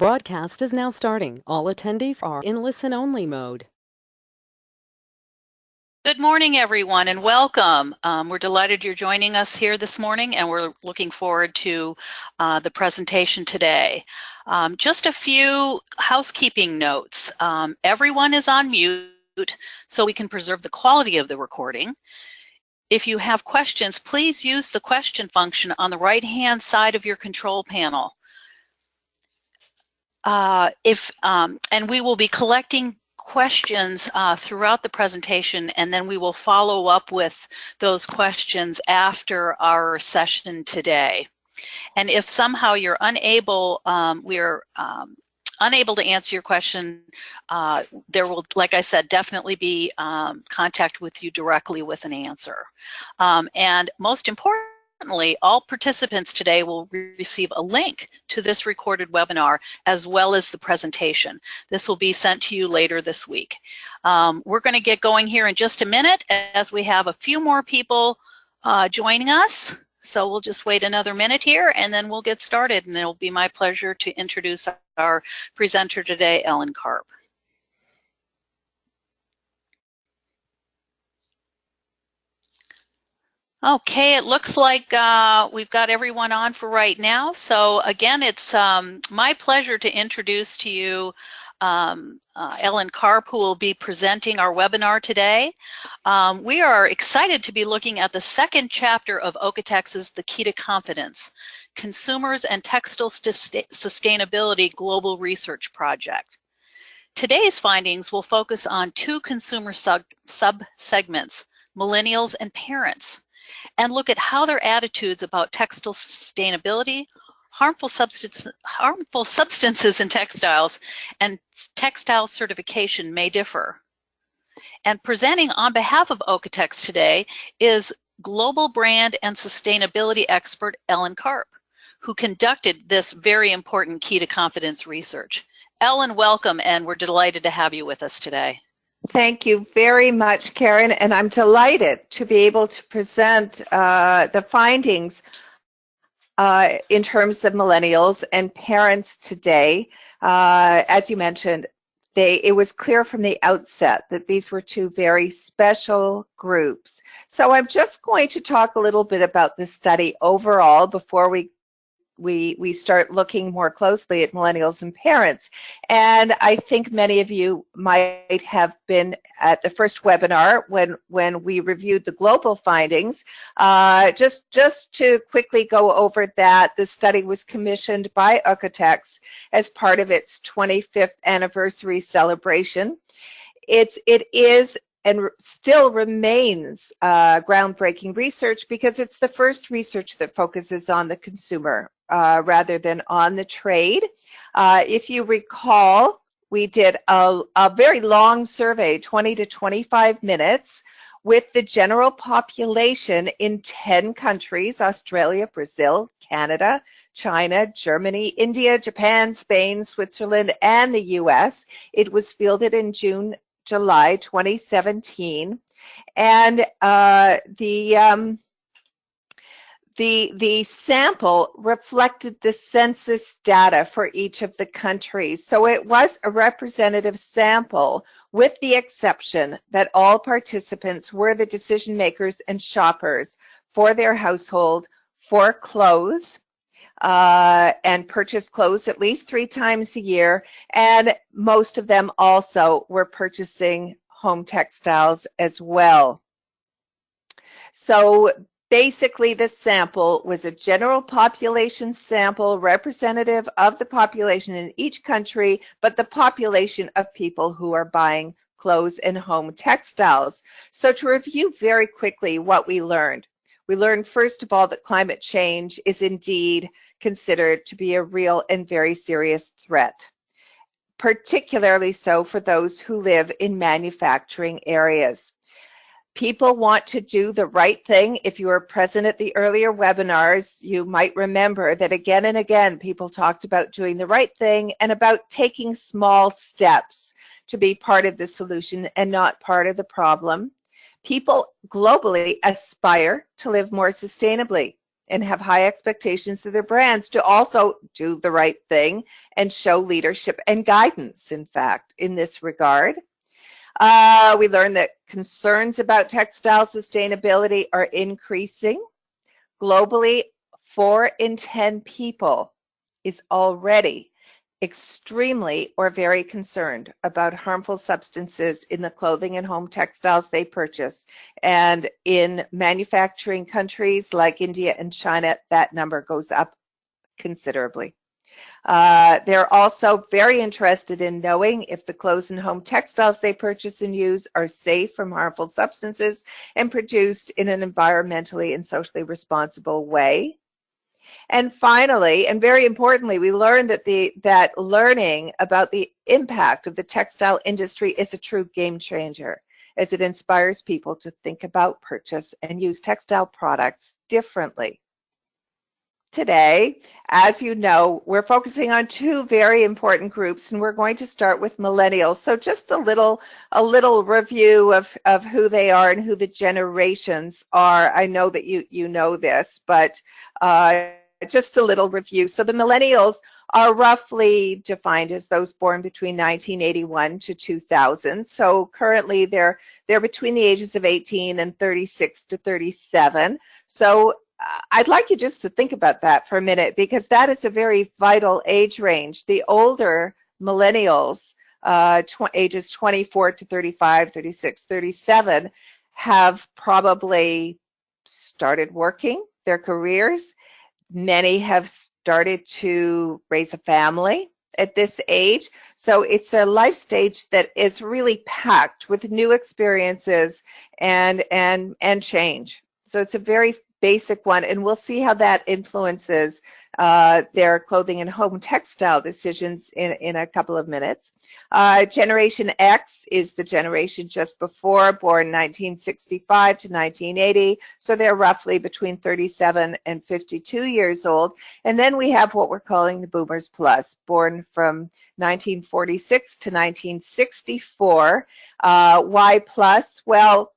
Broadcast is now starting. All attendees are in listen-only mode. Good morning, everyone, and welcome. We're delighted you're joining us here this morning, and we're looking forward to the presentation today. Just a few housekeeping notes. Everyone is on mute, so we can preserve the quality of the recording. If you have questions, please use the question function on the right-hand side of your control panel. And we will be collecting questions throughout the presentation, and then we will follow up with those questions after our session today. And if somehow you're unable, we're unable to answer your question, there will, like I said, definitely be contact with you directly with an answer. And most importantly, all participants today will receive a link to this recorded webinar as well as the presentation. This will be sent to you later this week. We're going to get going here in just a minute as we have a few more people joining us. So we'll just wait another minute here and then we'll get started, and it'll be my pleasure to introduce our presenter today, Ellen Karp. Okay, it looks like we've got everyone on for right now. So again, it's my pleasure to introduce to you Ellen Karp, who will be presenting our webinar today. We are excited to be looking at the second chapter of OEKO-TEX's The Key to Confidence, Consumers and Textile Sustainability Global Research Project. Today's findings will focus on two consumer sub-segments, millennials and parents, and look at how their attitudes about textile sustainability, harmful substances in textiles, and textile certification may differ. And presenting on behalf of OEKO-TEX today is global brand and sustainability expert Ellen Karp, who conducted this very important Key to Confidence research. Ellen, welcome, and we're delighted to have you with us today. Thank you very much, Karen, and I'm delighted to be able to present the findings in terms of millennials and parents today. As you mentioned, it was clear from the outset that these were two very special groups. So I'm just going to talk a little bit about the study overall before we start looking more closely at millennials and parents. And I think many of you might have been at the first webinar when we reviewed the global findings. Just to quickly go over that, the study was commissioned by OEKO-TEX as part of its 25th anniversary celebration. It is and still remains groundbreaking research because it's the first research that focuses on the consumer rather than on the trade. If you recall, we did a very long survey, 20 to 25 minutes, with the general population in 10 countries: Australia, Brazil, Canada, China, Germany, India, Japan, Spain, Switzerland, and the US. It was fielded in July 2017, and the sample reflected the census data for each of the countries. So it was a representative sample, with the exception that all participants were the decision makers and shoppers for their household for clothes, and purchased clothes at least 3 times a year, and most of them also were purchasing home textiles as well. So basically, this sample was a general population sample representative of the population in each country, but the population of people who are buying clothes and home textiles. So to review very quickly what we learned. We learned, first of all, that climate change is indeed considered to be a real and very serious threat, particularly so for those who live in manufacturing areas. People want to do the right thing. If you were present at the earlier webinars, you might remember that again and again, people talked about doing the right thing and about taking small steps to be part of the solution and not part of the problem. People globally aspire to live more sustainably. and have high expectations of their brands to also do the right thing and show leadership and guidance, in fact, in this regard. We learned that concerns about textile sustainability are increasing. Globally, 4 in 10 people is already extremely or very concerned about harmful substances in the clothing and home textiles they purchase. And in manufacturing countries like India and China, that number goes up considerably. They're also very interested in knowing if the clothes and home textiles they purchase and use are safe from harmful substances and produced in an environmentally and socially responsible way. And finally, and very importantly, we learned that learning about the impact of the textile industry is a true game changer, as it inspires people to think about, purchase, and use textile products differently. Today, as you know, we're focusing on 2 very important groups, and we're going to start with millennials. So just a little review of who they are and who the generations are. I know that you know this, but just a little review. So the millennials are roughly defined as those born between 1981 to 2000. So currently they're between the ages of 18 and 36 to 37. So I'd like you just to think about that for a minute, because that is a very vital age range. The older millennials, ages 24 to 35, 36, 37, have probably started working their careers. Many have started to raise a family at this age. So it's a life stage that is really packed with new experiences and change. So it's a very basic one, and we'll see how that influences their clothing and home textile decisions in a couple of minutes. Generation X is the generation just before, born 1965 to 1980, so they're roughly between 37 and 52 years old. And then we have what we're calling the Boomers Plus, born from 1946 to 1964. Why plus? Well,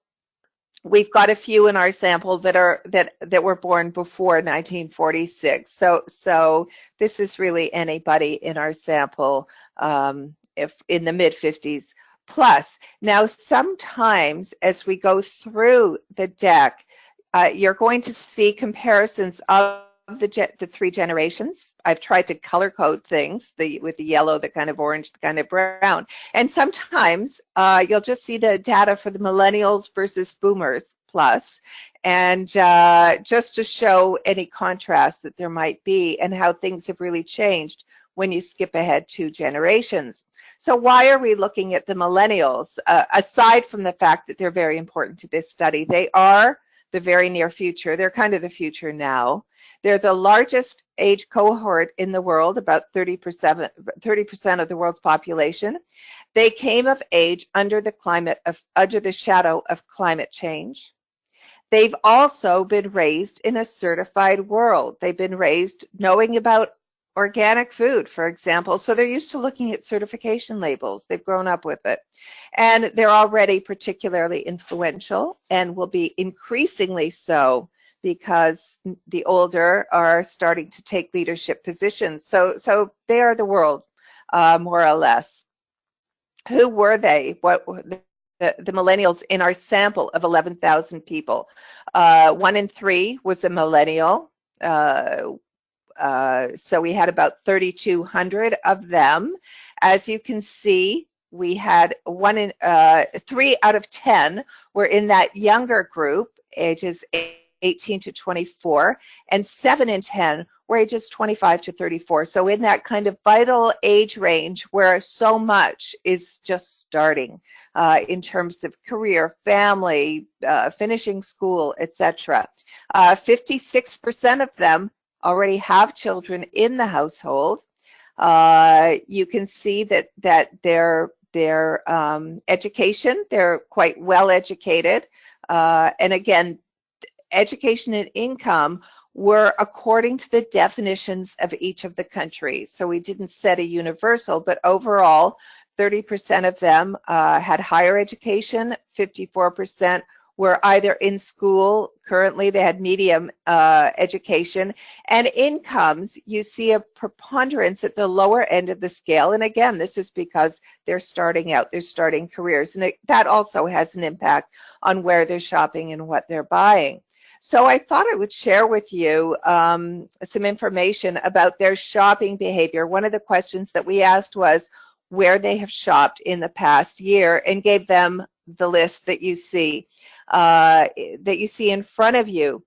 we've got a few in our sample that were born before 1946. So this is really anybody in our sample, if in the mid-50s plus. Now, sometimes as we go through the deck, you're going to see comparisons of the 3 generations. I've tried to color code things with the yellow, the kind of orange, the kind of brown. And sometimes you'll just see the data for the millennials versus boomers plus, and just to show any contrast that there might be and how things have really changed when you skip ahead 2 generations. So why are we looking at the millennials? Aside from the fact that they're very important to this study, they are the very near future. They're kind of the future now. They're the largest age cohort in the world, about 30% of the world's population. They came of age under the shadow of climate change. They've also been raised in a certified world. They've been raised knowing about organic food, for example. So they're used to looking at certification labels. They've grown up with it. And they're already particularly influential and will be increasingly so, because the older are starting to take leadership positions. So they are the world, more or less. Who were they? What the millennials in our sample of 11,000 people? 1 in 3 was a millennial. So we had about 3,200 of them. As you can see, we had 3 out of 10 were in that younger group, ages 18 to 24, and 7 in 10 were ages 25 to 34. So in that kind of vital age range where so much is just starting in terms of career, family, finishing school, etc. 56% of them already have children in the household. You can see that their education, they're quite well educated, and again, education and income were according to the definitions of each of the countries. So we didn't set a universal, but overall, 30% of them had higher education, 54% were either in school, currently. They had medium education. And incomes, you see a preponderance at the lower end of the scale. And again, this is because they're starting out, they're starting careers. And that also has an impact on where they're shopping and what they're buying. So I thought I would share with you some information about their shopping behavior. One of the questions that we asked was where they have shopped in the past year, and gave them the list that you see in front of you.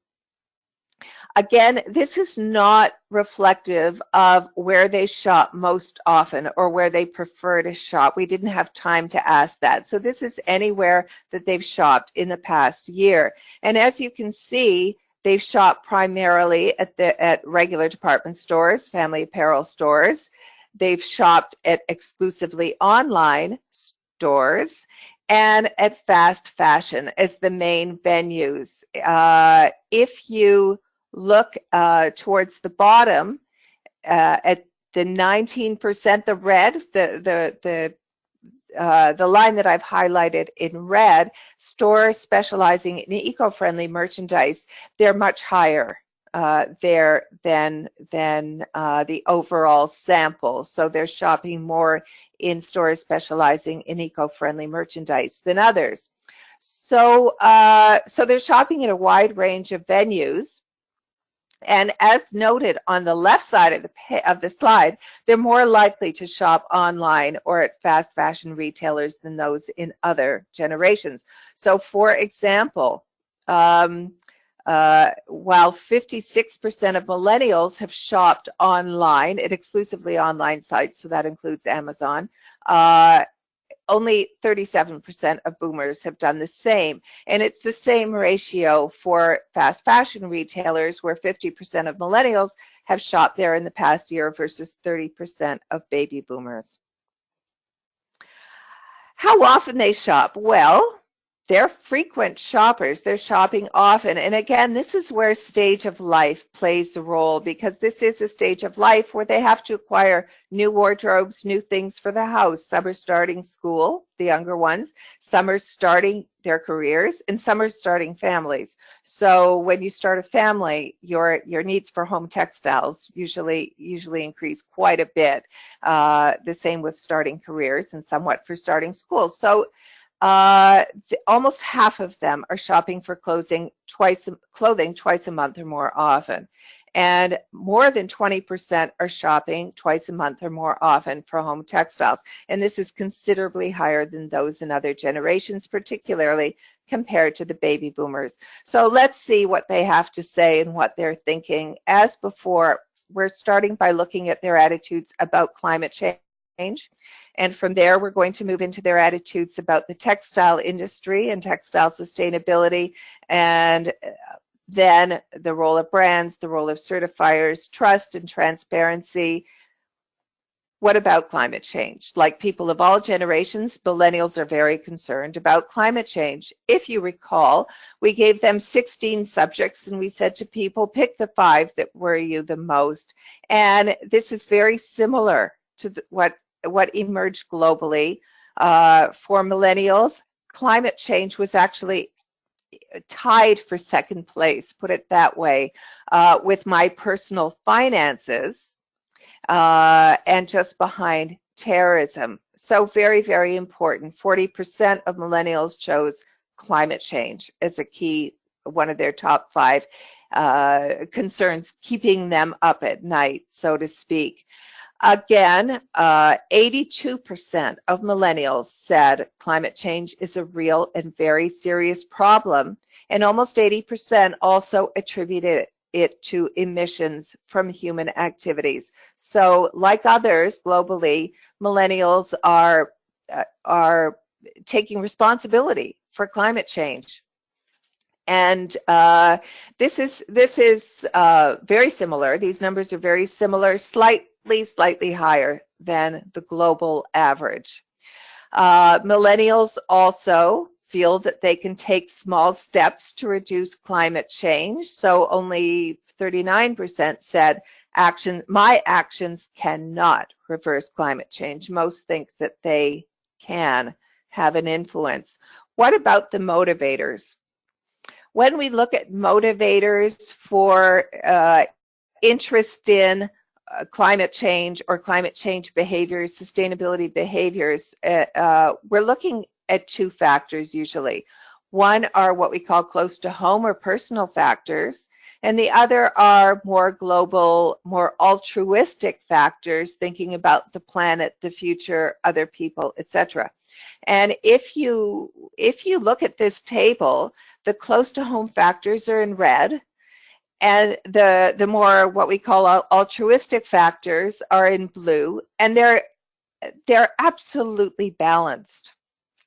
Again, this is not reflective of where they shop most often or where they prefer to shop. We didn't have time to ask that. So this is anywhere that they've shopped in the past year. And as you can see, they've shopped primarily at regular department stores, family apparel stores. They've shopped at exclusively online stores and at fast fashion as the main venues. If you look towards the bottom at the 19%, the red, the line that I've highlighted in red, stores specializing in eco-friendly merchandise, they're much higher there than the overall sample. So they're shopping more in stores specializing in eco-friendly merchandise than others. So they're shopping at a wide range of venues. And as noted on the left side of the slide, they're more likely to shop online or at fast fashion retailers than those in other generations. So for example, while 56% of millennials have shopped online at exclusively online sites, so that includes Amazon, only 37% of boomers have done the same. And it's the same ratio for fast fashion retailers, where 50% of millennials have shopped there in the past year versus 30% of baby boomers. How often they shop? Well, they're frequent shoppers. They're shopping often. And again, this is where stage of life plays a role, because this is a stage of life where they have to acquire new wardrobes, new things for the house. Some are starting school, the younger ones. Some are starting their careers, and some are starting families. So when you start a family, your needs for home textiles usually increase quite a bit. The same with starting careers, and somewhat for starting school. So almost half of them are shopping for clothing twice a month or more often. And more than 20% are shopping twice a month or more often for home textiles. And this is considerably higher than those in other generations, particularly compared to the baby boomers. So let's see what they have to say and what they're thinking. As before, we're starting by looking at their attitudes about climate change. And from there, we're going to move into their attitudes about the textile industry and textile sustainability, and then the role of brands, the role of certifiers, trust and transparency. What about climate change? Like people of all generations, millennials are very concerned about climate change. If you recall, we gave them 16 subjects, and we said to people, pick the 5 that worry you the most. And this is very similar to what emerged globally. For millennials, climate change was actually tied for second place, put it that way, with my personal finances, and just behind terrorism. So very, very important. 40% of millennials chose climate change as a key, one of their top 5 concerns, keeping them up at night, so to speak. Again, 82% of millennials said climate change is a real and very serious problem, and almost 80% also attributed it to emissions from human activities. So, like others globally, millennials are taking responsibility for climate change. And this is very similar. These numbers are very similar, slightly higher than the global average. Millennials also feel that they can take small steps to reduce climate change. So only 39% said my actions cannot reverse climate change. Most think that they can have an influence. What about the motivators? When we look at motivators for interest in climate change or climate change behaviors, sustainability behaviors, we're looking at two factors usually. One are what we call close to home or personal factors, and the other are more global, more altruistic factors, thinking about the planet, the future, other people, etc. And if you look at this table, the close to home factors are in red, and the more what we call altruistic factors are in blue, and they're absolutely balanced.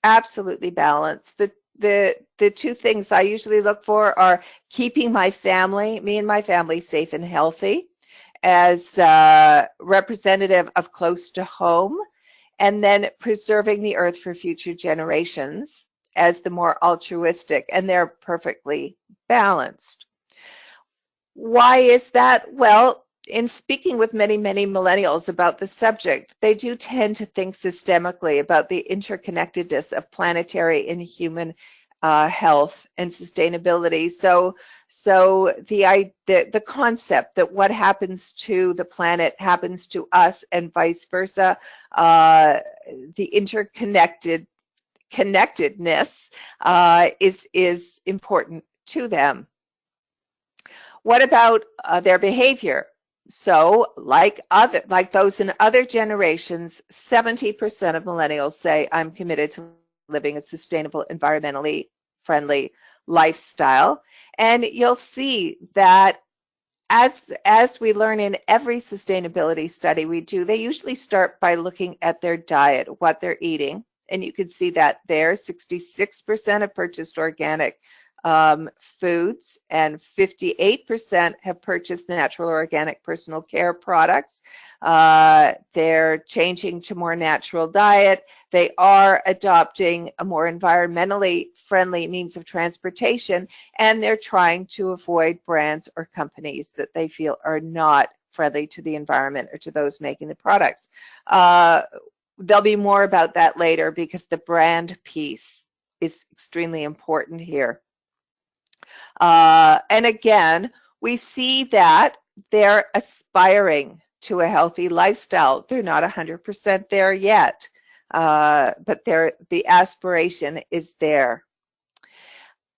Absolutely balanced. The two things I usually look for are keeping me and my family safe and healthy as representative of close to home, and then preserving the earth for future generations as the more altruistic, and they're perfectly balanced. Why is that? Well, in speaking with many millennials about the subject, they do tend to think systemically about the interconnectedness of planetary and human health and sustainability. So the concept that what happens to the planet happens to us and vice versa, the connectedness is important to them. What about their behavior? So, like those in other generations, 70% of millennials say, I'm committed to living a sustainable, environmentally friendly lifestyle. And you'll see that as we learn in every sustainability study we do, they usually start by looking at their diet, what they're eating. And you can see that there, 66% have purchased organic foods, and 58% have purchased natural or organic personal care products. They're changing to more natural diet. They are adopting a more environmentally friendly means of transportation, and they're trying to avoid brands or companies that they feel are not friendly to the environment or to those making the products. There'll be more about that later because the brand piece is extremely important here. And again, we see that they're aspiring to a healthy lifestyle. They're not 100% there yet, but the aspiration is there.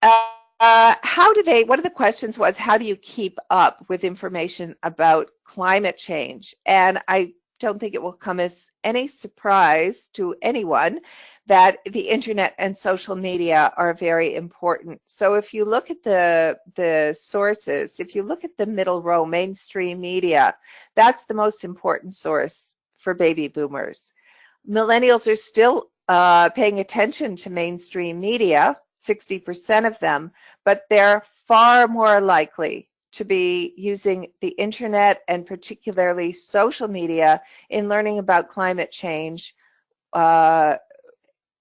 One of the questions was, how do you keep up with information about climate change? And I don't think it will come as any surprise to anyone that the internet and social media are very important. So if you look at the sources, if you look at the middle row, mainstream media, that's the most important source for baby boomers. Millennials are still paying attention to mainstream media, 60% of them, but they're far more likely to be using the internet and particularly social media in learning about climate change,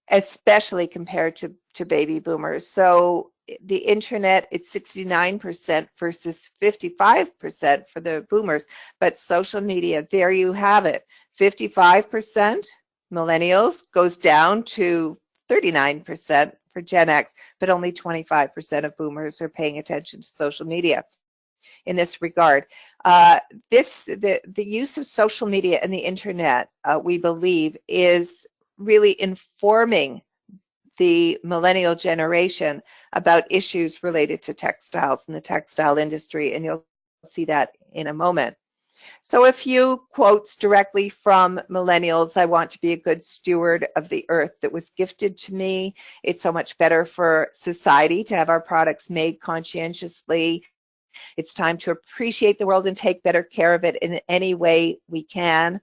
especially compared to baby boomers. So the internet, it's 69% versus 55% for the boomers, but social media, there you have it. 55% millennials goes down to 39% for Gen X, but only 25% of boomers are paying attention to social media in this regard. The use of social media and the internet, we believe, is really informing the millennial generation about issues related to textiles and the textile industry, and you'll see that in a moment. So a few quotes directly from millennials. I want to be a good steward of the earth that was gifted to me. It's so much better for society to have our products made conscientiously. It's time to appreciate the world and take better care of it in any way we can.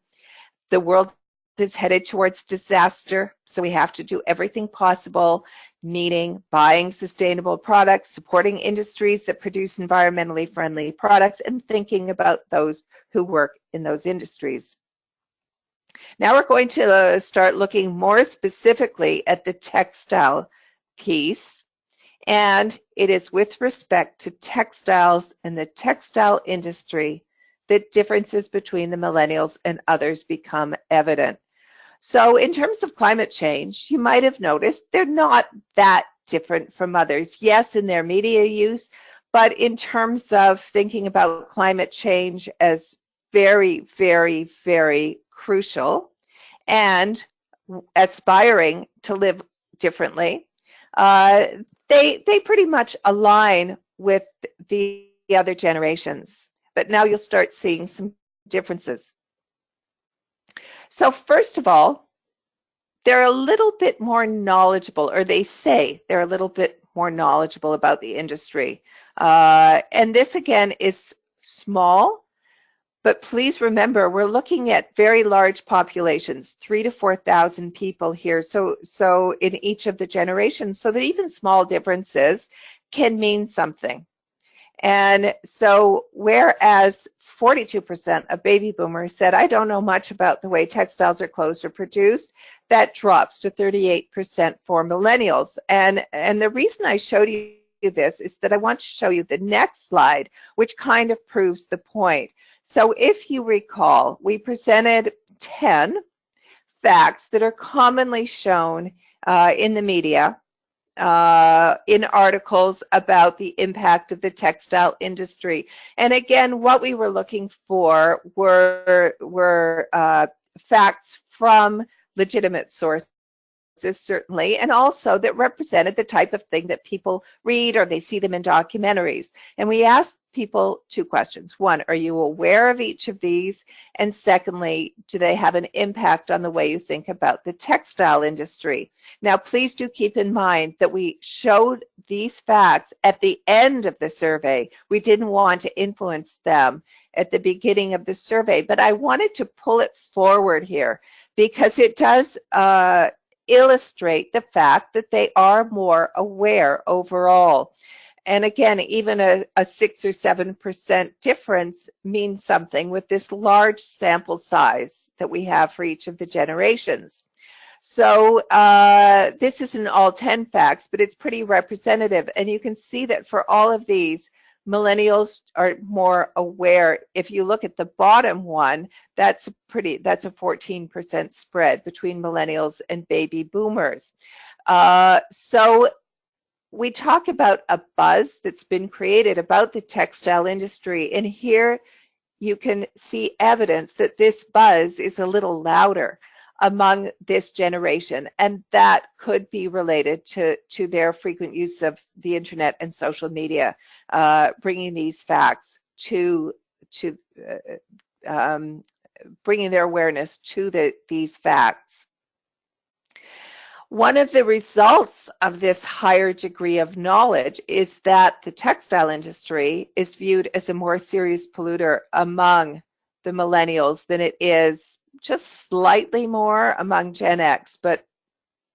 The world is headed towards disaster, so we have to do everything possible, meaning buying sustainable products, supporting industries that produce environmentally friendly products, and thinking about those who work in those industries. Now we're going to start looking more specifically at the textile piece. And it is with respect to textiles and the textile industry that differences between the millennials and others become evident. So in terms of climate change, you might have noticed they're not that different from others. Yes, in their media use, but in terms of thinking about climate change as very, very, very crucial and aspiring to live differently, they pretty much align with the other generations. But now you'll start seeing some differences. So first of all, they're a little bit more knowledgeable, or they say they're a little bit more knowledgeable about the industry. And this again is small, but please remember, we're looking at very large populations, 3,000 to 4,000 people here. So in each of the generations, so that even small differences can mean something. And so whereas 42% of baby boomers said, I don't know much about the way textiles are closed or produced, that drops to 38% for millennials. And the reason I showed you this is that I want to show you the next slide, which kind of proves the point. So if you recall, we presented 10 facts that are commonly shown in the media, in articles about the impact of the textile industry. And again, what we were looking for were facts from legitimate sources, certainly, and also that represented the type of thing that people read or they see them in documentaries. And we asked people two questions. One, are you aware of each of these? And secondly, do they have an impact on the way you think about the textile industry? Now, please do keep in mind that we showed these facts at the end of the survey. We didn't want to influence them at the beginning of the survey, but I wanted to pull it forward here because it does illustrate the fact that they are more aware overall. And again, even a 6 or 7% difference means something with this large sample size that we have for each of the generations. So this isn't all 10 facts, but it's pretty representative. And you can see that for all of these, millennials are more aware. If you look at the bottom one, that's a 14% spread between millennials and baby boomers. So we talk about a buzz that's been created about the textile industry. And here you can see evidence that this buzz is a little louder among this generation, and that could be related to their frequent use of the internet and social media, bringing these facts to bringing their awareness to these facts. One of the results of this higher degree of knowledge is that the textile industry is viewed as a more serious polluter among the millennials than it is just slightly more among Gen X, but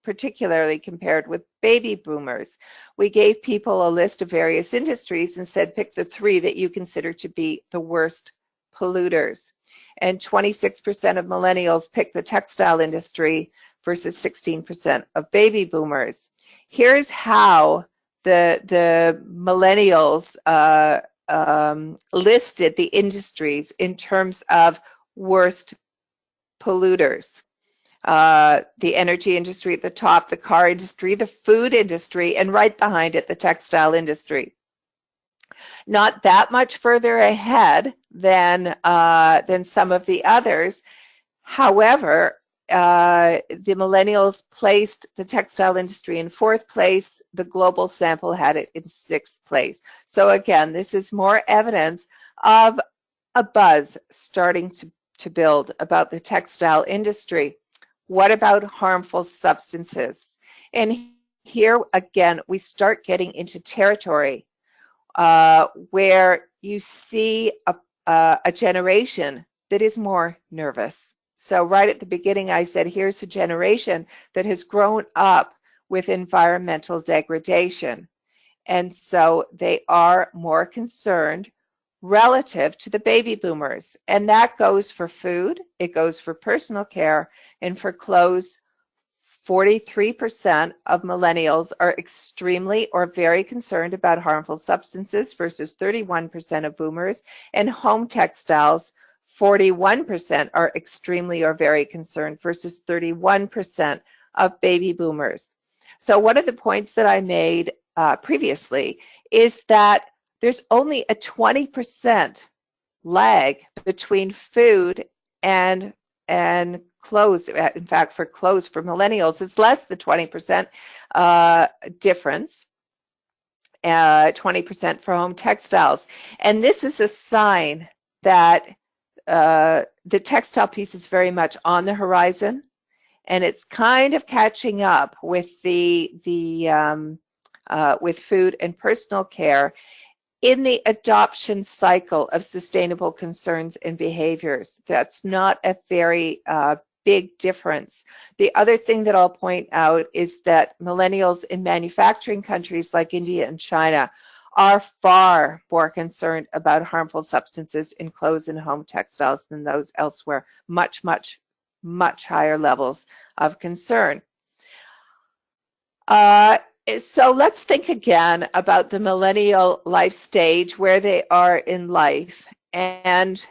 particularly compared with baby boomers. We gave people a list of various industries and said, pick the 3 that you consider to be the worst polluters. And 26% of millennials picked the textile industry versus 16% of baby boomers. Here's how the millennials listed the industries in terms of worst polluters. The energy industry at the top, the car industry, the food industry, and right behind it, the textile industry. Not that much further ahead than some of the others. However, the millennials placed the textile industry in 4th place. The global sample had it in 6th place. So again, this is more evidence of a buzz starting to build about the textile industry. What about harmful substances? And here again, we start getting into territory where you see a generation that is more nervous. So right at the beginning, I said, here's a generation that has grown up with environmental degradation. And so they are more concerned relative to the baby boomers. And that goes for food, it goes for personal care, and for clothes. 43% of millennials are extremely or very concerned about harmful substances versus 31% of boomers. And home textiles, 41% are extremely or very concerned versus 31% of baby boomers. So one of the points that I made previously is that there's only a 20% lag between food and clothes. In fact, for clothes for millennials, it's less than 20% difference. 20% for home textiles. And this is a sign that the textile piece is very much on the horizon, and it's kind of catching up with with food and personal care in the adoption cycle of sustainable concerns and behaviors. That's not a very big difference. The other thing that I'll point out is that millennials in manufacturing countries like India and China are far more concerned about harmful substances in clothes and home textiles than those elsewhere. Much, much, much higher levels of concern. So let's think again about the millennial life stage, where they are in life. And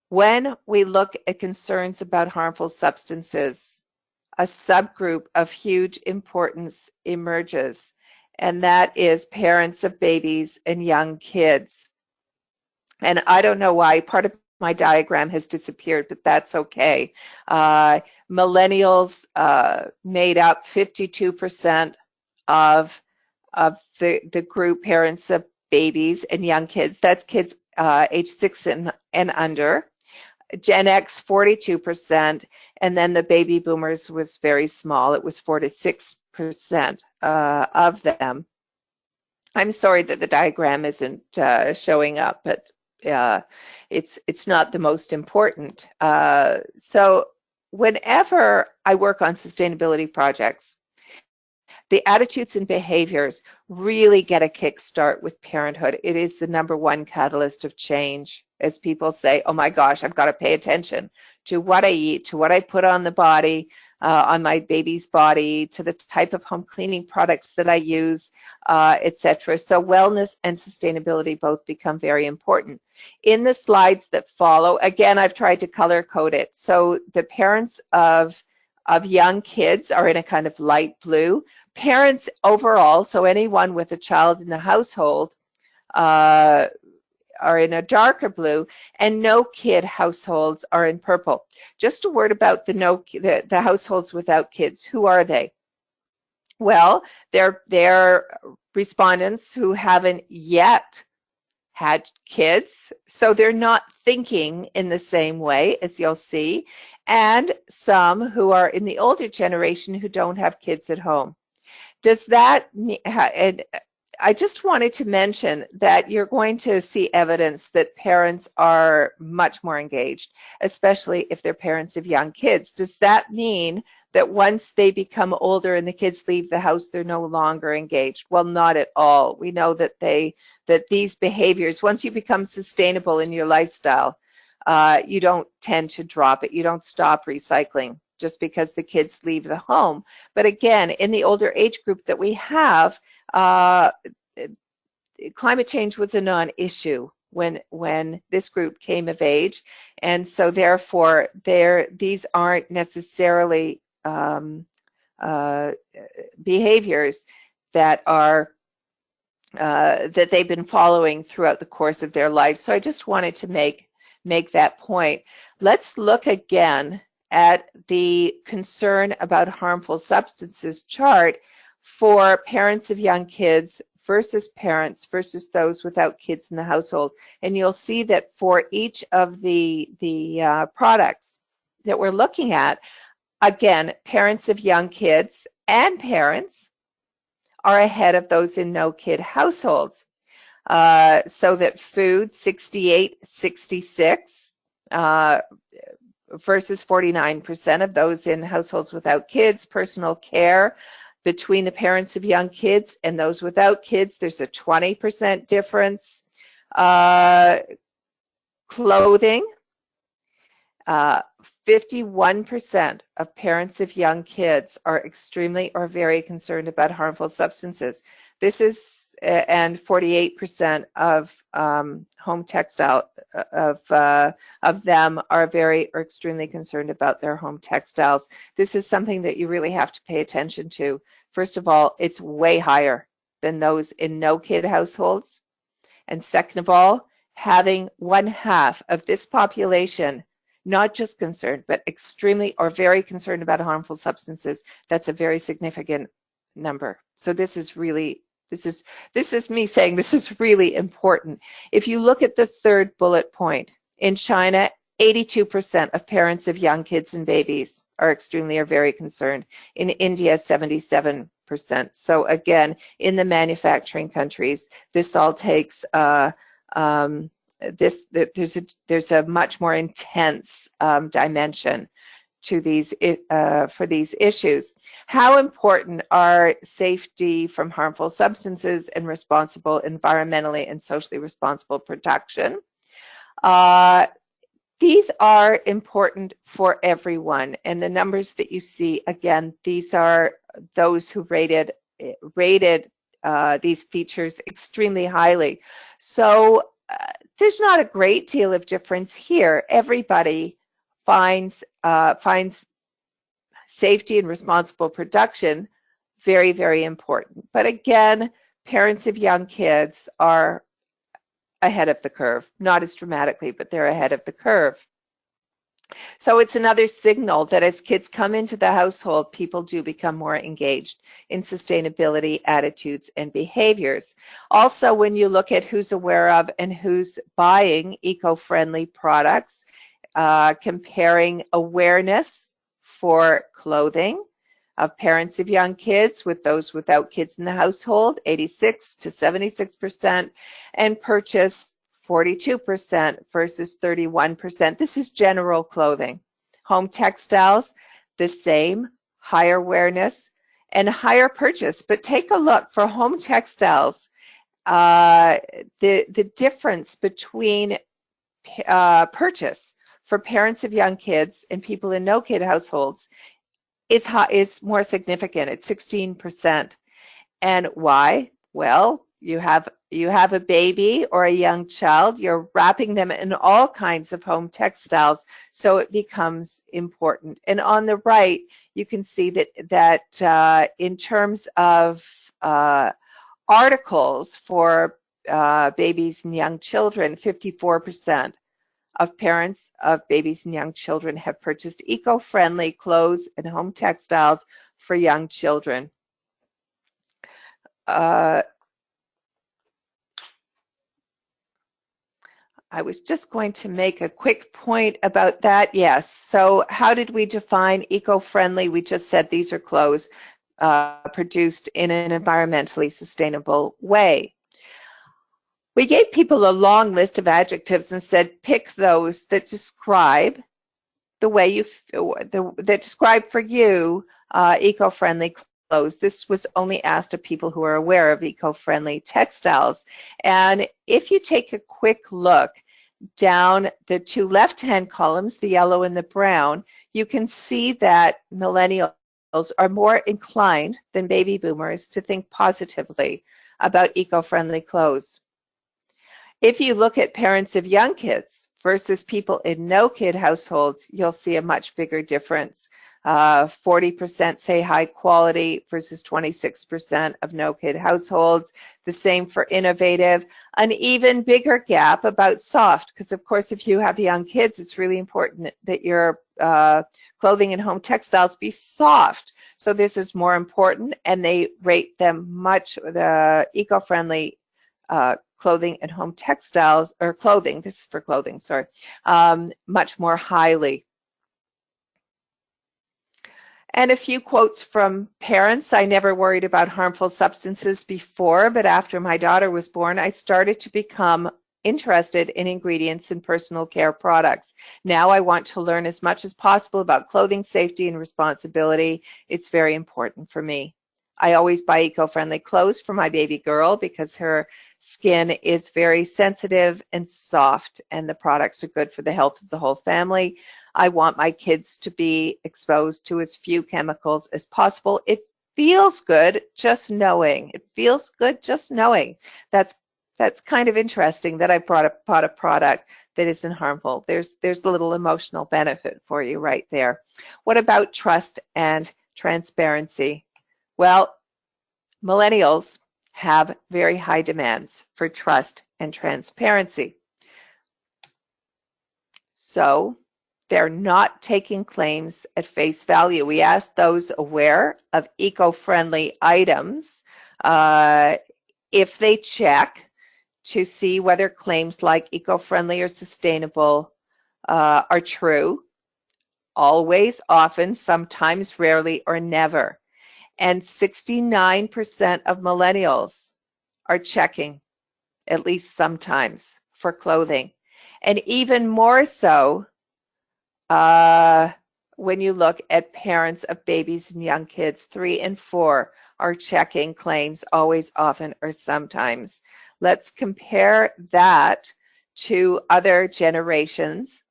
when we look at concerns about harmful substances, a subgroup of huge importance emerges, and that is parents of babies and young kids. And I don't know why part of my diagram has disappeared, but that's okay. Millennials made up 52% of the group parents of babies and young kids. That's kids age 6 and under. Gen X, 42%, and then the baby boomers was very small. It was 46% of them. I'm sorry that the diagram isn't showing up, but it's not the most important. So whenever I work on sustainability projects, the attitudes and behaviors really get a kickstart with parenthood. It is the #1 catalyst of change, as people say, oh my gosh, I've got to pay attention to what I eat, to what I put on the body, on my baby's body, to the type of home cleaning products that I use, etc. So wellness and sustainability both become very important. In the slides that follow, again, I've tried to color code it. So the parents of young kids are in a kind of light blue. Parents overall, so anyone with a child in the household, are in a darker blue, and no kid households are in purple. Just a word about the households without kids. Who are they? Well, they're respondents who haven't yet had kids, so they're not thinking in the same way, as you'll see, and some who are in the older generation who don't have kids at home. Does that mean, and I just wanted to mention that you're going to see evidence that parents are much more engaged, especially if they're parents of young kids. Does that mean that once they become older and the kids leave the house, they're no longer engaged? Well, not at all. We know that these behaviors, once you become sustainable in your lifestyle, you don't tend to drop it. You don't stop recycling just because the kids leave the home. But again, in the older age group that we have, climate change was a non-issue when this group came of age, and so therefore these aren't necessarily behaviors that are that they've been following throughout the course of their life. So I just wanted to make that point. Let's look again at the concern about harmful substances chart for parents of young kids versus parents versus those without kids in the household. And you'll see that for each of the products that we're looking at, again, parents of young kids and parents are ahead of those in no-kid households. So that food, 68-66, versus 49% of those in households without kids. Personal care, between the parents of young kids and those without kids, there's a 20% difference. Clothing, 51% of parents of young kids are extremely or very concerned about harmful substances. This is and 48% of home textile of them are extremely concerned about their home textiles. This is something that you really have to pay attention to. First of all, it's way higher than those in no-kid households. And second of all, having 1/2 of this population not just concerned, but extremely or very concerned about harmful substances, that's a very significant number. So this is really, this is me saying this is really important. If you look at the third bullet point, in China, 82% of parents of young kids and babies are extremely or very concerned. In India, 77%. So again, in the manufacturing countries, this all takes there's a much more intense dimension to these for these issues. How important are safety from harmful substances and responsible, environmentally and socially responsible production? These are important for everyone, and the numbers that you see, again, these are those who rated these features extremely highly. So there's not a great deal of difference here. Everybody finds safety and responsible production very, very important. But again, parents of young kids are ahead of the curve, not as dramatically, but they're ahead of the curve. So it's another signal that as kids come into the household, people do become more engaged in sustainability attitudes and behaviors. Also, when you look at who's aware of and who's buying eco-friendly products, comparing awareness for clothing of parents of young kids with those without kids in the household, 86 to 76%, and purchase 42% versus 31%. This is general clothing. Home textiles, the same, higher awareness and higher purchase. But take a look for home textiles, the difference between purchase for parents of young kids and people in no-kid households is more significant at 16%. And why? Well, you have a baby or a young child, you're wrapping them in all kinds of home textiles, so it becomes important. And on the right, you can see that in terms of articles for babies and young children, 54% of parents of babies and young children have purchased eco-friendly clothes and home textiles for young children. I was just going to make a quick point about that. Yes. So how did we define eco-friendly? We just said these are clothes produced in an environmentally sustainable way. We gave people a long list of adjectives and said, pick those that describe the way you, that describe for you eco-friendly clothes. This was only asked of people who are aware of eco-friendly textiles. And if you take a quick look down the two left-hand columns, the yellow and the brown, you can see that millennials are more inclined than baby boomers to think positively about eco-friendly clothes. If you look at parents of young kids versus people in no-kid households, you'll see a much bigger difference. 40% say high quality versus 26% of no-kid households. The same for innovative. An even bigger gap about soft, because of course if you have young kids, it's really important that your clothing and home textiles be soft. So this is more important, and they rate them much, the eco-friendly clothing and home textiles, or clothing, this is for clothing, sorry, much more highly. And a few quotes from parents. I never worried about harmful substances before, but after my daughter was born, I started to become interested in ingredients and personal care products. Now I want to learn as much as possible about clothing safety and responsibility. It's very important for me. I always buy eco-friendly clothes for my baby girl because her skin is very sensitive and soft, and the products are good for the health of the whole family. I want my kids to be exposed to as few chemicals as possible. It feels good just knowing. It feels good just knowing. That's kind of interesting that I bought a product that isn't harmful. There's a little emotional benefit for you right there. What about trust and transparency? Well, millennials have very high demands for trust and transparency. So they're not taking claims at face value. We asked those aware of eco-friendly items if they check to see whether claims like eco-friendly or sustainable are true. Always, often, sometimes, rarely, or never. And 69% of millennials are checking at least sometimes for clothing. And even more so when you look at parents of babies and young kids, 3 and 4 are checking claims always, often, or sometimes. Let's compare that to other generations.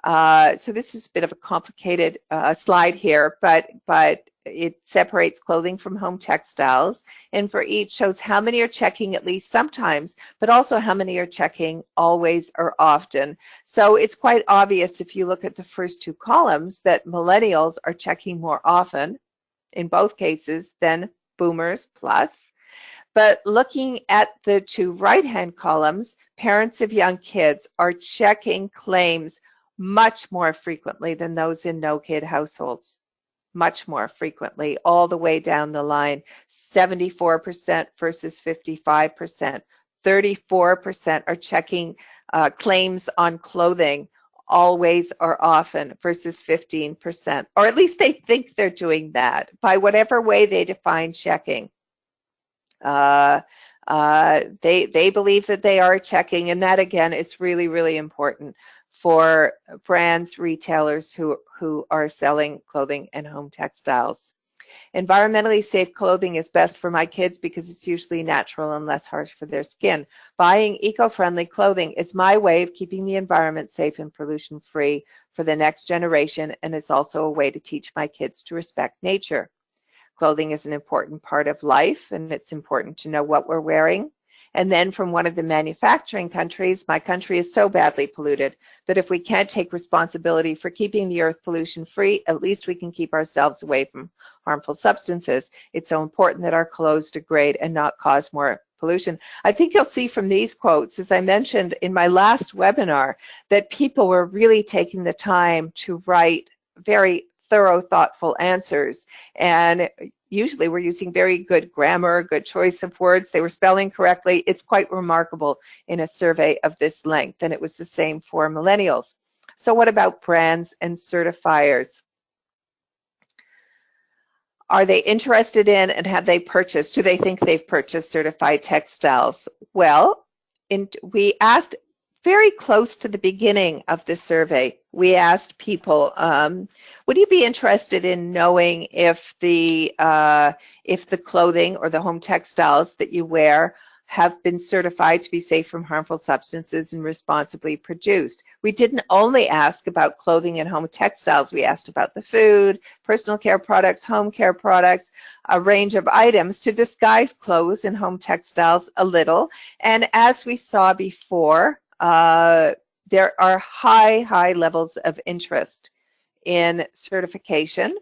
So this is a bit of a complicated slide here, but it separates clothing from home textiles, and for each shows how many are checking at least sometimes, but also how many are checking always or often. So it's quite obvious if you look at the first 2 columns that millennials are checking more often in both cases than boomers plus. But looking at the 2 right-hand columns, parents of young kids are checking claims much more frequently than those in no-kid households. Much more frequently, all the way down the line. 74% versus 55%. 34% are checking claims on clothing always or often versus 15%. Or at least they think they're doing that by whatever way they define checking. They believe that they are checking, and that again is really, really important for brands, retailers who are selling clothing and home textiles. Environmentally safe clothing is best for my kids because it's usually natural and less harsh for their skin. Buying eco-friendly clothing is my way of keeping the environment safe and pollution-free for the next generation, and it's also a way to teach my kids to respect nature. Clothing is an important part of life, and it's important to know what we're wearing. And then from one of the manufacturing countries, my country is so badly polluted that if we can't take responsibility for keeping the earth pollution free, at least we can keep ourselves away from harmful substances. It's so important that our clothes degrade and not cause more pollution. I think you'll see from these quotes, as I mentioned in my last webinar, that people were really taking the time to write very thorough, thoughtful answers. And usually we're using very good grammar, good choice of words. They were spelling correctly. It's quite remarkable in a survey of this length, and it was the same for millennials. So what about brands and certifiers? Are they interested in and have they purchased? Do they think they've purchased certified textiles? Well, we asked very close to the beginning of the survey, we asked people, would you be interested in knowing if the clothing or the home textiles that you wear have been certified to be safe from harmful substances and responsibly produced? We didn't only ask about clothing and home textiles. We asked about the food, personal care products, home care products, a range of items to disguise clothes and home textiles a little. And as we saw before, there are high levels of interest in certification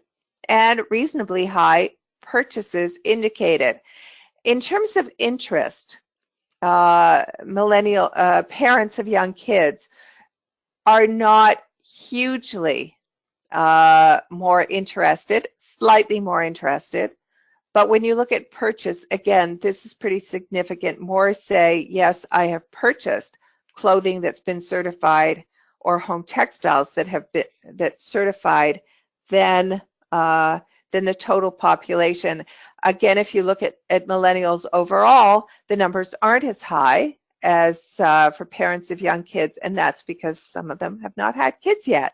and reasonably high purchases indicated. In terms of interest, millennial parents of young kids are not hugely more interested, slightly more interested. But when you look at purchase, again, this is pretty significant. More say, yes, I have purchased clothing that's been certified or home textiles that have been certified than the total population. Again, if you look at millennials overall, the numbers aren't as high as for parents of young kids, and that's because some of them have not had kids yet.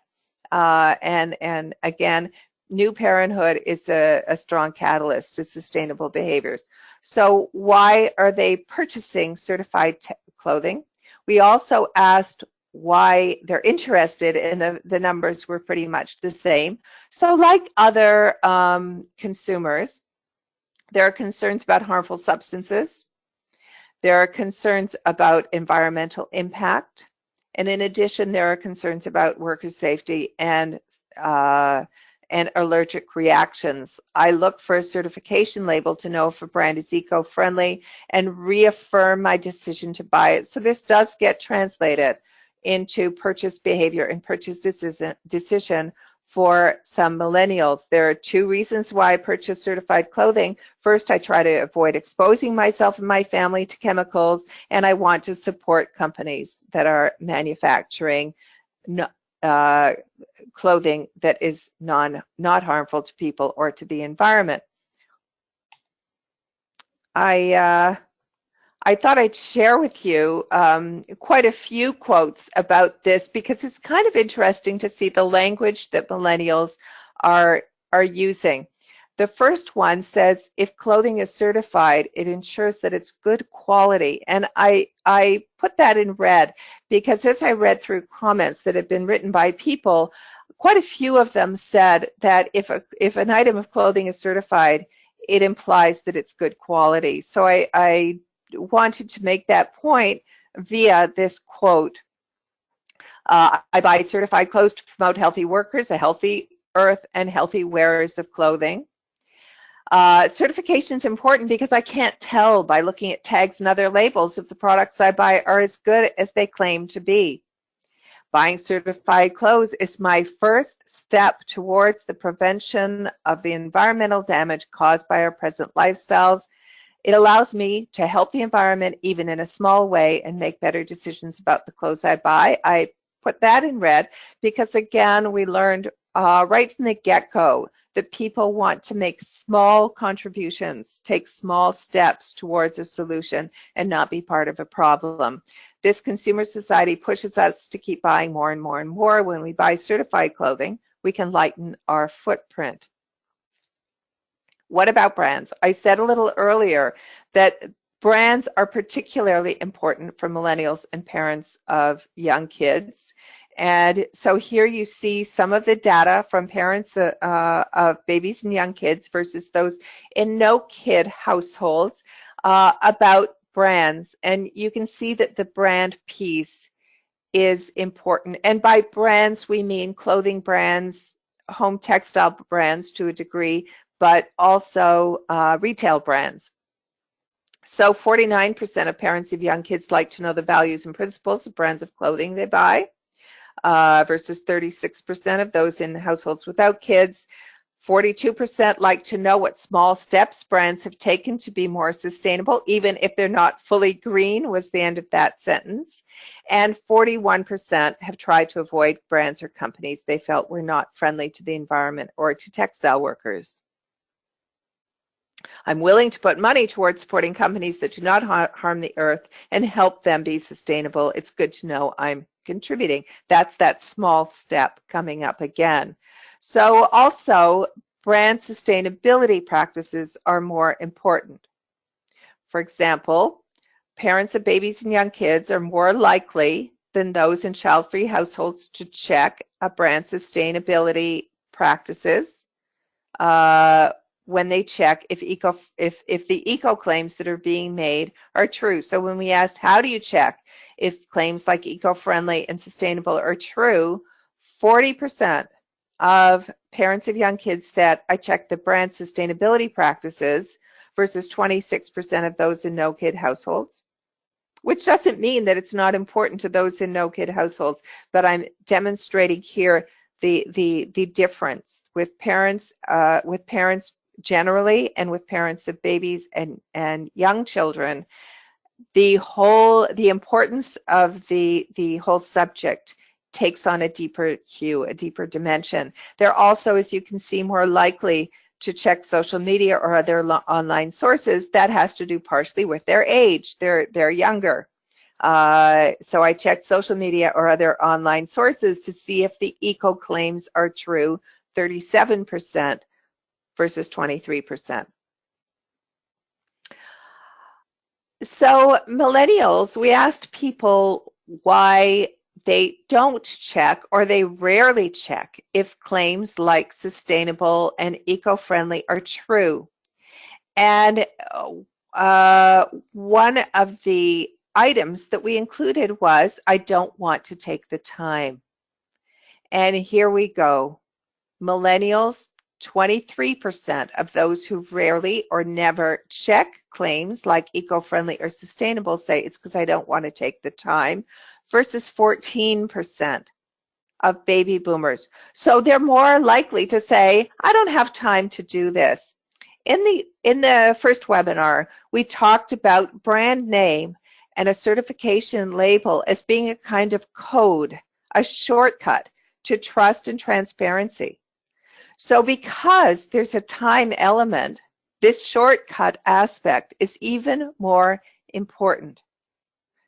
And again, new parenthood is a strong catalyst to sustainable behaviors. So why are they purchasing certified clothing? We also asked why they're interested, and the numbers were pretty much the same. So like other consumers, There are concerns about harmful substances. There are concerns about environmental impact. And in addition, there are concerns about worker safety and allergic reactions. I look for a certification label to know if a brand is eco-friendly and reaffirm my decision to buy it. So this does get translated into purchase behavior and purchase decision for some millennials. There are two reasons why I purchase certified clothing. First, I try to avoid exposing myself and my family to chemicals, and I want to support companies that are manufacturing clothing that is not harmful to people or to the environment. I thought I'd share with you quite a few quotes about this because it's kind of interesting to see the language that millennials are using. The first one says, if clothing is certified, it ensures that it's good quality. And I put that in red because as I read through comments that had been written by people, quite a few of them said that if an item of clothing is certified, it implies that it's good quality. So I wanted to make that point via this quote. I buy certified clothes to promote healthy workers, a healthy earth, and healthy wearers of clothing. Certification is important because I can't tell by looking at tags and other labels if the products I buy are as good as they claim to be. Buying certified clothes is my first step towards the prevention of the environmental damage caused by our present lifestyles. It allows me to help the environment even in a small way and make better decisions about the clothes I buy. I put that in red because, again, we learned right from the get-go that people want to make small contributions, take small steps towards a solution and not be part of a problem. This consumer society pushes us to keep buying more and more and more. When we buy certified clothing, we can lighten our footprint. What about brands? I said a little earlier that brands are particularly important for millennials and parents of young kids. And so here you see some of the data from parents of babies and young kids versus those in no-kid households about brands. And you can see that the brand piece is important. And by brands, we mean clothing brands, home textile brands to a degree, but also retail brands. So 49% of parents of young kids like to know the values and principles of brands of clothing they buy, versus 36% of those in households without kids. 42% like to know what small steps brands have taken to be more sustainable, even if they're not fully green, was the end of that sentence. And 41% have tried to avoid brands or companies they felt were not friendly to the environment or to textile workers. I'm willing to put money towards supporting companies that do not harm the earth and help them be sustainable. It's good to know I'm contributing. That's that small step coming up again. So also, brand sustainability practices are more important. For example, parents of babies and young kids are more likely than those in child-free households to check a brand sustainability practices when they check if the eco claims that are being made are true. So when we asked, how do you check if claims like eco-friendly and sustainable are true, 40% of parents of young kids said, I check the brand sustainability practices versus 26% of those in no-kid households, which doesn't mean that it's not important to those in no-kid households, but I'm demonstrating here the difference with parents generally and with parents of babies and young children. The importance of the whole subject takes on a deeper hue, a deeper dimension. They're also, as you can see, more likely to check social media or other online sources. That has to do partially with their age. They're younger. So I checked social media or other online sources to see if the eco claims are true, 37% versus 23%. So millennials, we asked people why they don't check or they rarely check if claims like sustainable and eco-friendly are true. And one of the items that we included was, I don't want to take the time. And here we go. Millennials, 23% of those who rarely or never check claims like eco-friendly or sustainable say it's because I don't want to take the time, versus 14% of baby boomers. So they're more likely to say, I don't have time to do this. In the first webinar, we talked about brand name and a certification label as being a kind of code, a shortcut to trust and transparency. So because there's a time element, this shortcut aspect is even more important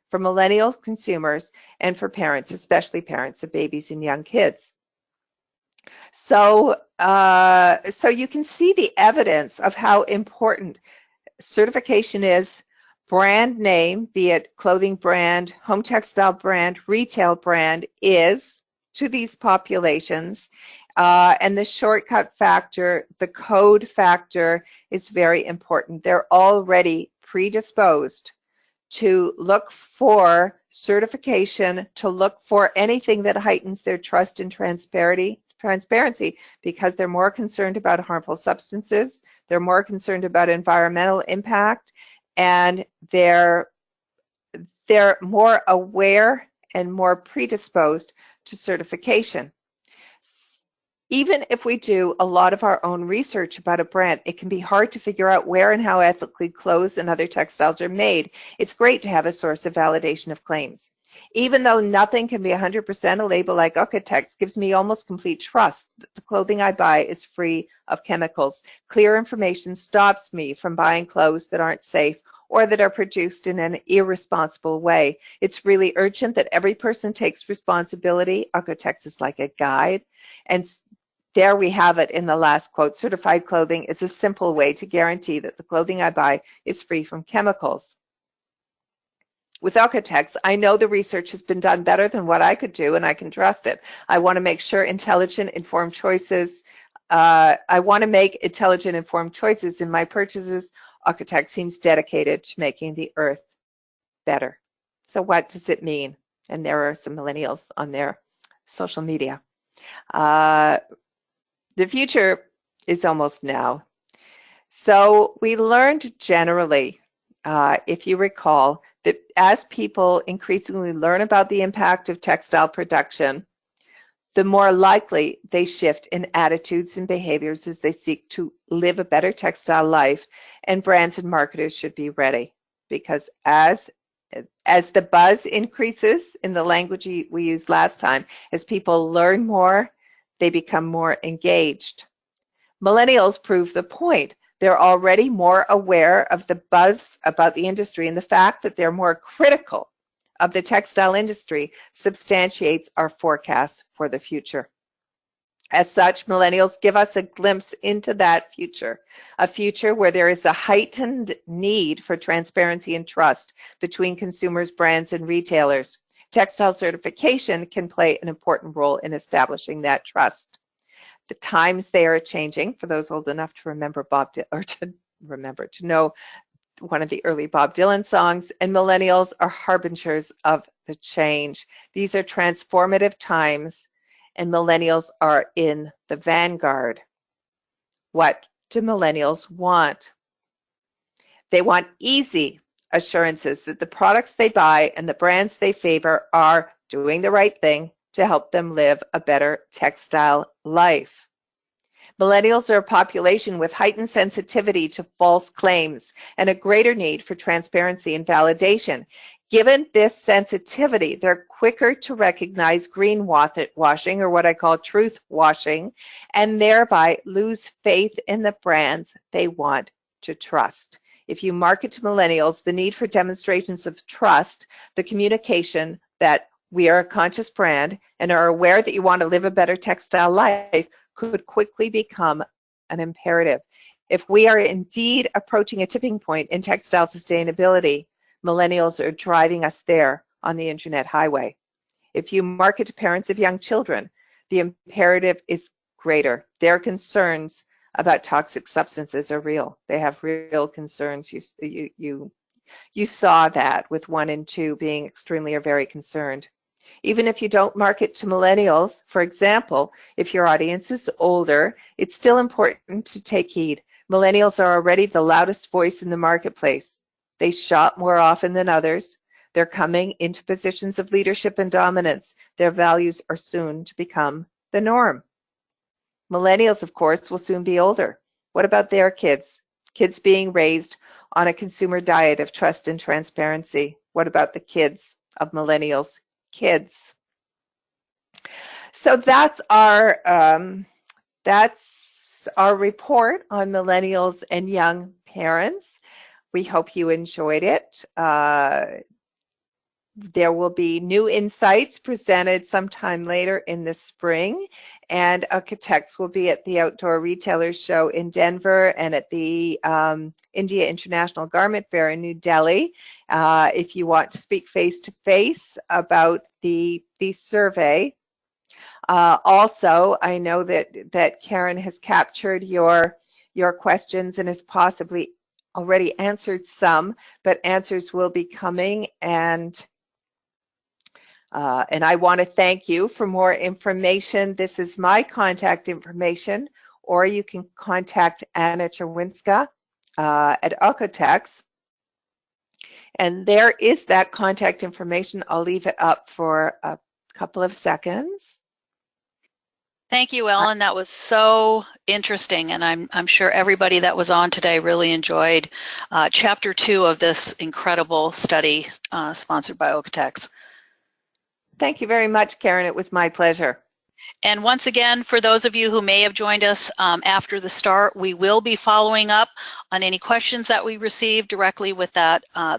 for millennial consumers and for parents, especially parents of babies and young kids. So, so you can see the evidence of how important certification is. Brand name, be it clothing brand, home textile brand, retail brand, is to these populations. And the shortcut factor, the code factor is very important. They're already predisposed to look for certification, to look for anything that heightens their trust and transparency, because they're more concerned about harmful substances, they're more concerned about environmental impact, and they're more aware and more predisposed to certification. Even if we do a lot of our own research about a brand, it can be hard to figure out where and how ethically clothes and other textiles are made. It's great to have a source of validation of claims. Even though nothing can be 100%, a label like OEKO-TEX gives me almost complete trust that the clothing I buy is free of chemicals. Clear information stops me from buying clothes that aren't safe or that are produced in an irresponsible way. It's really urgent that every person takes responsibility. OEKO-TEX is like a guide. And there we have it in the last quote. Certified clothing is a simple way to guarantee that the clothing I buy is free from chemicals. With OEKO-TEX, I know the research has been done better than what I could do, and I can trust it. I want to make sure intelligent, informed choices. I want to make intelligent, informed choices in my purchases. OEKO-TEX seems dedicated to making the earth better. So what does it mean? And there are some millennials on their social media. The future is almost now. So we learned generally, if you recall, that as people increasingly learn about the impact of textile production, the more likely they shift in attitudes and behaviors as they seek to live a better textile life, and brands and marketers should be ready, because as the buzz increases, in the language we used last time, as people learn more, they become more engaged. Millennials prove the point. They're already more aware of the buzz about the industry, and the fact that they're more critical of the textile industry substantiates our forecast for the future. As such, millennials give us a glimpse into that future, a future where there is a heightened need for transparency and trust between consumers, brands, and retailers. Textile certification can play an important role in establishing that trust. The times they are changing. For those old enough to remember to know one of the early Bob Dylan songs, and millennials are harbingers of the change. These are transformative times, and millennials are in the vanguard. What do millennials want? They want easy assurances that the products they buy and the brands they favor are doing the right thing to help them live a better textile life. Millennials are a population with heightened sensitivity to false claims and a greater need for transparency and validation. Given this sensitivity, they're quicker to recognize greenwashing, or what I call truth washing, and thereby lose faith in the brands they want to trust. If you market to millennials the need for demonstrations of trust, the communication that we are a conscious brand and are aware that you want to live a better textile life could quickly become an imperative. If we are indeed approaching a tipping point in textile sustainability, millennials are driving us there on the internet highway. If you market to parents of young children, the imperative is greater. Their concerns about toxic substances are real. They have real concerns. You saw that with 1 and 2 being extremely or very concerned. Even if you don't market to millennials, for example, if your audience is older, it's still important to take heed. Millennials are already the loudest voice in the marketplace. They shop more often than others. They're coming into positions of leadership and dominance. Their values are soon to become the norm. Millennials, of course, will soon be older. What about their kids? Kids being raised on a consumer diet of trust and transparency. What about the kids of millennials? Kids. So that's our report on millennials and young parents. We hope you enjoyed it. There will be new insights presented sometime later in the spring, and OEKO-TEX will be at the Outdoor Retailers Show in Denver and at the India International Garment Fair in New Delhi. If you want to speak face-to-face about the survey. Also, I know that Karen has captured your questions and has possibly already answered some, but answers will be coming, and I want to thank you. For more information, this is my contact information, or you can contact Anna Czerwinska at OEKO-TEX. And there is that contact information. I'll leave it up for a couple of seconds. Thank you, Ellen. That was so interesting, and I'm sure everybody that was on today really enjoyed Chapter 2 of this incredible study sponsored by OEKO-TEX. Thank you very much, Karen. It was my pleasure. And once again, for those of you who may have joined us after the start, we will be following up on any questions that we received directly with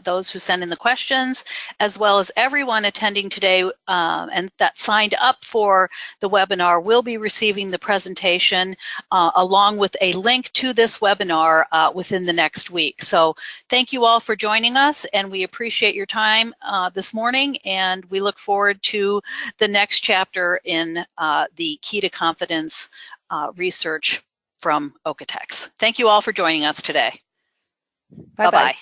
those who sent in the questions, as well as everyone attending today and that signed up for the webinar will be receiving the presentation along with a link to this webinar within the next week. So thank you all for joining us, and we appreciate your time this morning, and we look forward to the next chapter in the Key to Confidence research from OEKO-TEX. Thank you all for joining us today. Bye-bye.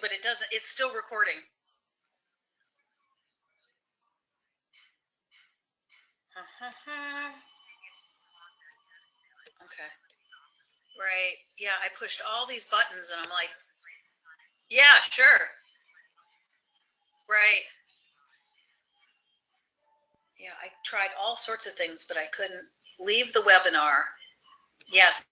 but it doesn't, it's still recording. Okay. Right. Yeah, I pushed all these buttons and I'm like, yeah, sure. Right. Yeah, I tried all sorts of things, but I couldn't leave the webinar. Yes.